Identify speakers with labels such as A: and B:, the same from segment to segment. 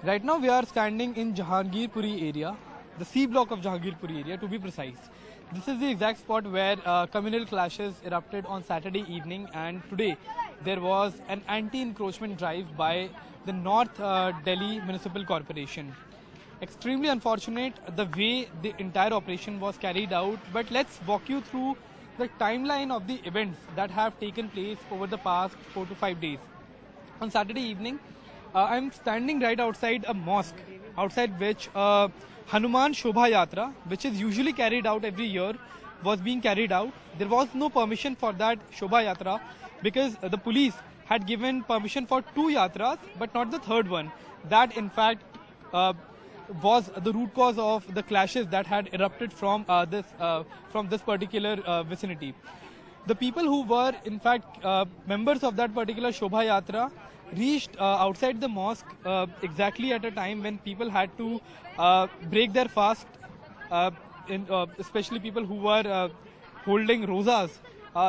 A: Right now we are standing in Jahangirpuri area, the C block of Jahangirpuri area to be precise. This is the exact spot where communal clashes erupted on Saturday evening, and today there was an anti-encroachment drive by the North Delhi Municipal Corporation. Extremely unfortunate the way the entire operation was carried out, but let's walk you through the timeline of the events that have taken place over the past 4 to 5 days. On Saturday evening, I'm standing right outside a mosque, outside which Hanuman Shobha Yatra, which is usually carried out every year, was being carried out. There was no permission for that Shobha Yatra because the police had given permission for 2 yatras, but not the third one. That, in fact, was the root cause of the clashes that had erupted from this particular vicinity. The people who were, in fact, members of that particular Shobha Yatra reached outside the mosque exactly at a time when people had to break their fast, especially people who were holding rozas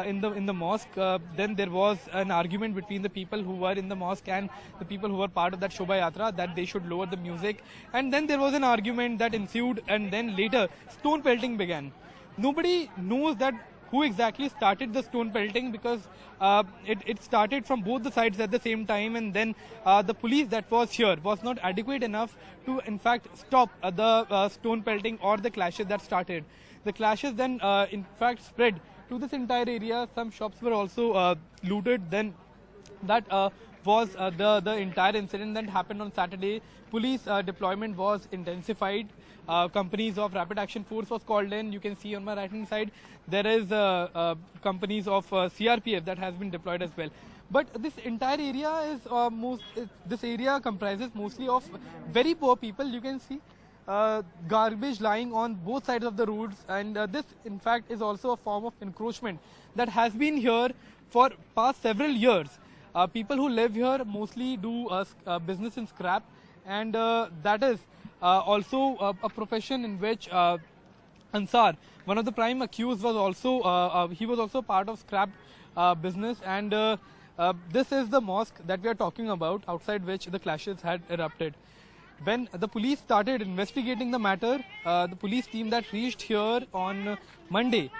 A: in the mosque. Then there was an argument between the people who were in the mosque and the people who were part of that Shobha Yatra that they should lower the music. And then there was an argument that ensued, and then later stone pelting began. Nobody knows that who exactly started the stone pelting because it started from both the sides at the same time, and then the police that was here was not adequate enough to in fact stop the stone pelting or the clashes that started. The clashes then in fact spread to this entire area. Some shops were also looted. Then that was the entire incident that happened on Saturday. Police deployment was intensified. Companies of Rapid Action Force was called in. You can see on my right hand side there is companies of CRPF that has been deployed as well. But this entire area is this area comprises mostly of very poor people. You can see garbage lying on both sides of the roads, and this in fact is also a form of encroachment that has been here for past several years. People who live here mostly do business in scrap, and that is also a profession in which Ansar, one of the prime accused, was also he was also part of scrap business, and this is the mosque that we are talking about, outside which the clashes had erupted. When the police started investigating the matter, the police team that reached here on Monday,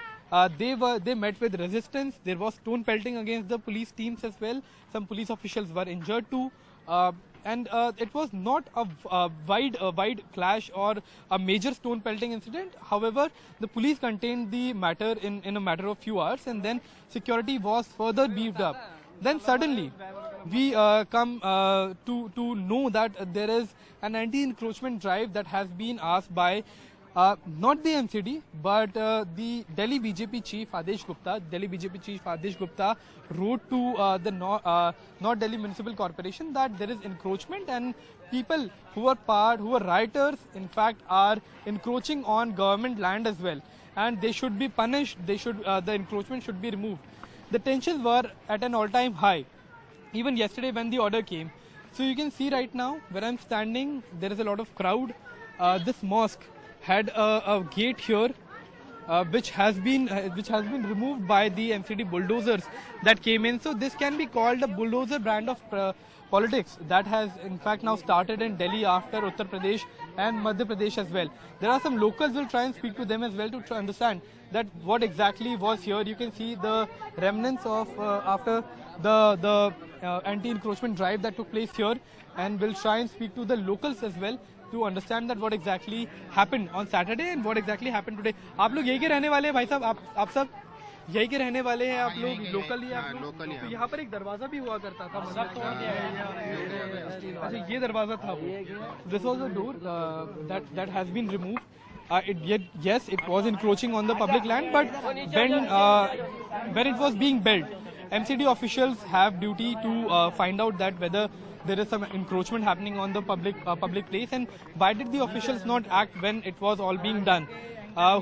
A: they met with resistance. There was stone pelting against the police teams as well. Some police officials were injured too. And it was not a wide clash or a major stone pelting incident. However, the police contained the matter in a matter of few hours, and then security was further beefed up. Then suddenly, we come to know that there is an anti-encroachment drive that has been asked by not the MCD, but the Delhi BJP chief Adesh Gupta. Delhi BJP chief Adesh Gupta wrote to the North Delhi Municipal Corporation that there is encroachment, and people who are rioters, in fact, are encroaching on government land as well, and they should be punished. They should the encroachment should be removed. The tensions were at an all-time high, even yesterday when the order came. So you can see right now where I'm standing, there is a lot of crowd. This mosque had a gate here, which has been removed by the MCD bulldozers that came in. So this can be called a bulldozer brand of politics that has in fact now started in Delhi after Uttar Pradesh and Madhya Pradesh as well. There are some locals. Will try and speak to them as well to understand that what exactly was here. You can see the remnants of after the anti-encroachment drive that took place here, and we'll try and speak to the locals as well to understand that what exactly happened on Saturday and what exactly happened today. आप लोग यही के रहने वाले हैं भाई साहब? आप सब यही के रहने वाले हैं? आप लोग लोकल ही आप लोग? तो यहाँ पर एक दरवाजा भी हुआ करता था, सब तोड़ दिया है। अच्छा, ये दरवाजा था वो. This was a door that has been removed. Yes, it was encroaching on the public land, but when it was being built, MCD officials have duty to find out that whether there is some encroachment happening on the public place, and why did the officials not act when it was all being done?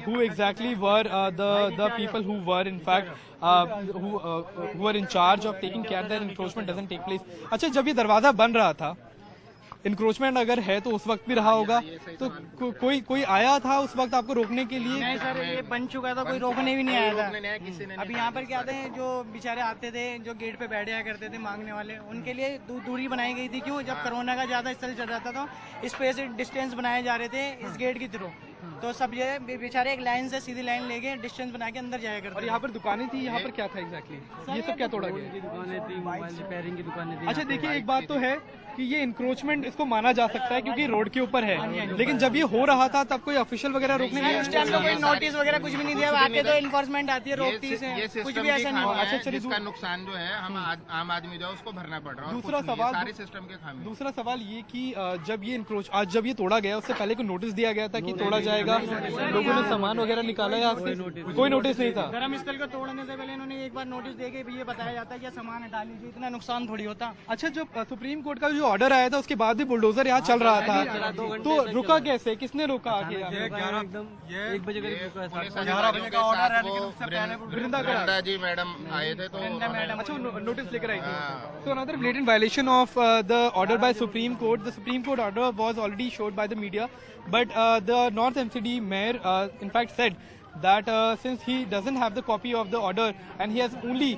A: Who exactly were the people who were in fact who were in charge of taking care that encroachment doesn't take place? अच्छा, जब ये दरवाजा बन रहा था, encroachment अगर है तो उस वक्त भी रहा होगा, तो कोई आया था उस वक्त आपको रोकने के लिए?
B: नहीं सर, ये बन चुका था, कोई रोकने भी नहीं आया था। अभी यहाँ पर क्या थे, जो बेचारे आते थे, जो गेट पे बैठ जाया करते थे मांगने वाले, उनके लिए दूरी बनाई गई थी। क्यों? जब कोरोना का ज्यादा स्तर चल रहा था तो स्पेस डिस्टेंस बनाए जा रहे थे इस गेट के थ्रू, तो सब ये बेचारे एक लाइन से सीधी लाइन लेके डिस्टेंस बना के अंदर जाया करते।
A: और यहाँ पर दुकानें थी, यहाँ पर क्या था एग्जैक्टली? ये सब क्या तोड़ा गया?
B: दुकानें थी, मोबाइल रिपेयरिंग की दुकानें थी।
A: अच्छा देखिए, एक बात तो है कि ये इंक्रोचमेंट इसको माना जा सकता है क्योंकि रोड के ऊपर है, लेकिन जब ये हो रहा था तब कोई ऑफिशियल वगैरह रोकने नहीं
B: उस टाइम तो कोई नोटिस वगैरह कुछ भी नहीं दिया, आके तो इन्फोर्समेंट आती है, रोकती है, कुछ भी ऐसा नहीं हुआ।
C: अच्छा चलिए, इसका नुकसान जो है हम आम आदमी जो है उसको भरना पड़ रहा है।
A: दूसरा सवाल,
C: सारे सिस्टम के खामी।
A: दूसरा सवाल ये कि जब ये आज जब ये तोड़ा गया उससे पहले कोई नोटिस दिया गया था कि तोड़ा जाएगा? लोगों ने सामान वगैरह निकाला या कोई नोटिस नहीं था?
B: धर्म स्थल को तोड़ने से पहले इन्होंने एक बार नोटिस दे के भी ये बताया जाता है कि सामान हटा लीजिए, इतना नुकसान थोड़ी होता।
A: अच्छा, जब सुप्रीम कोर्ट का जो ऑर्डर आया था उसके बाद भी बुलडोजर यहाँ चल रहा था, तो रुका कैसे? किसने रोका आके?
B: 1 बजे करीब रुका है।
C: 11 बजे का ऑर्डर है, लेकिन उससे पहले वृंदा जी मैडम आए थे, तो
A: अच्छा नोटिस लेकर आई थी। So another blatant violation of the order by Supreme Court. The Supreme Court order was already showed by the media, but the North MCD mayor in fact said that since he doesn't have the copy of the order and he has only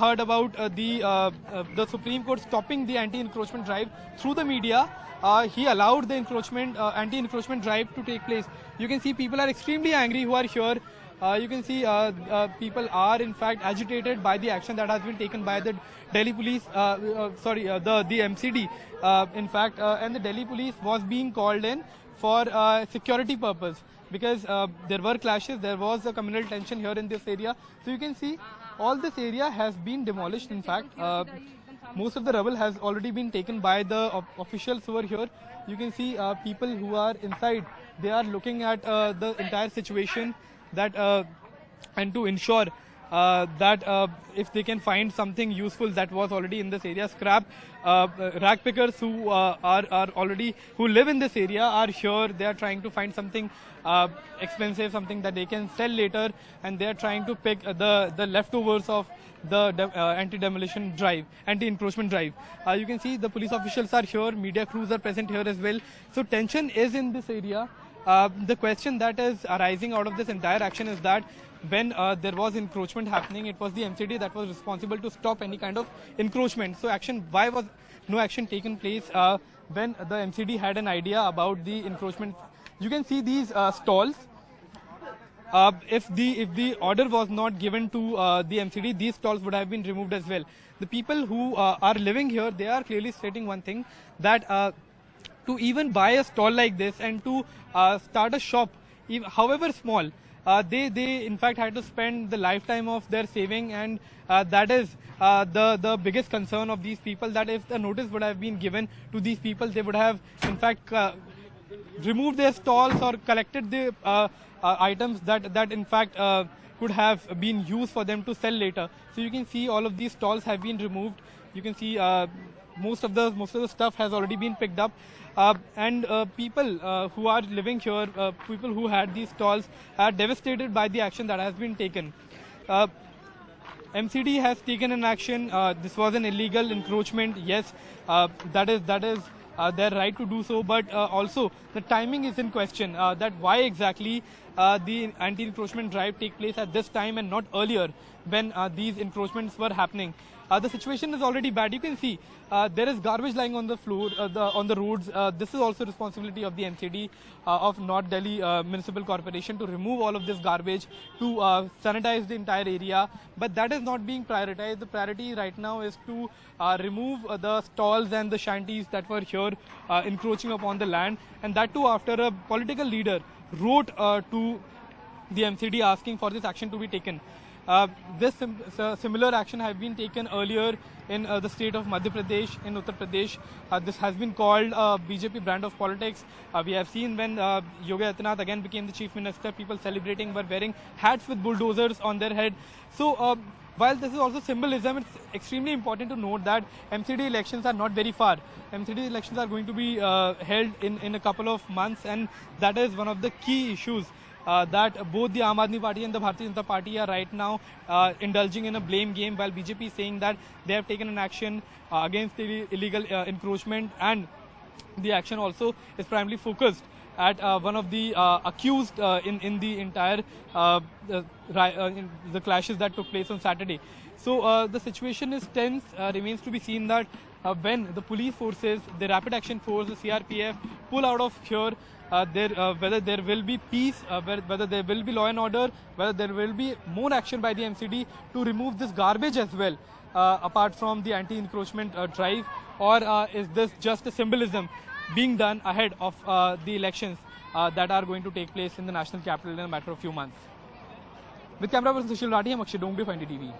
A: heard about the Supreme Court stopping the anti-encroachment drive through the media, he allowed the anti-encroachment drive to take place. You can see people are extremely angry who are here. You can see people are in fact agitated by the action that has been taken by the Delhi police, the MCD in fact, and the Delhi police was being called in for security purpose, because there were clashes, there was a communal tension here in this area. So you can see all this area has been demolished. In fact, most of the rubble has already been taken by the officials who are here. You can see people who are inside, they are looking at the entire situation, that and to ensure that if they can find something useful that was already in this area, scrap rag pickers who are already, who live in this area are here. They are trying to find something expensive, something that they can sell later, and they are trying to pick the leftovers of the anti-demolition drive, anti-encroachment drive. You can see the police officials are here, media crews are present here as well. So tension is in this area. The question that is arising out of this entire action is that when there was encroachment happening, it was the MCD that was responsible to stop any kind of encroachment. So why was no action taken place when the MCD had an idea about the encroachment? You can see these stalls. If the order was not given to the MCD, these stalls would have been removed as well. The people who are living here, they are clearly stating one thing, that to even buy a stall like this and to start a shop, however small, they in fact had to spend the lifetime of their saving, and that is the biggest concern of these people, that if the notice would have been given to these people, they would have in fact removed their stalls or collected the items that in fact could have been used for them to sell later. So you can see all of these stalls have been removed. You can see most of the stuff has already been picked up, and people who are living here, people who had these stalls, are devastated by the action that has been taken. MCD has taken an action. This was an illegal encroachment. Yes, that is their right to do so, but also the timing is in question. That why exactly the anti-encroachment drive take place at this time and not earlier, when these encroachments were happening. The situation is already bad. You can see there is garbage lying on the floor, on the roads. This is also responsibility of the MCD, of North Delhi Municipal Corporation, to remove all of this garbage, to sanitize the entire area. But that is not being prioritized. The priority right now is to remove the stalls and the shanties that were here encroaching upon the land, and that too after a political leader wrote to the MCD asking for this action to be taken. This similar action have been taken earlier in the state of Madhya Pradesh, in Uttar Pradesh. This has been called BJP brand of politics. We have seen when Yogi Adityanath again became the chief minister, people celebrating were wearing hats with bulldozers on their head. So while this is also symbolism, it's extremely important to note that MCD elections are not very far. MCD elections are going to be held in a couple of months, and that is one of the key issues that both the Aam Aadmi Party and the Bharatiya Janata Party are right now indulging in a blame game, while BJP is saying that they have taken an action against the illegal encroachment, and the action also is primarily focused at one of the accused in the entire in the clashes that took place on Saturday. So the situation is tense. Remains to be seen that when the police forces, the Rapid Action Force, the CRPF, pull out of here, whether there will be peace, whether there will be law and order, whether there will be more action by the MCD to remove this garbage as well, apart from the anti-encroachment drive, or is this just a symbolism being done ahead of the elections that are going to take place in the national capital in a matter of few months? With camera person Sushil Rathi, I'm Akshay Dongre for NDTV.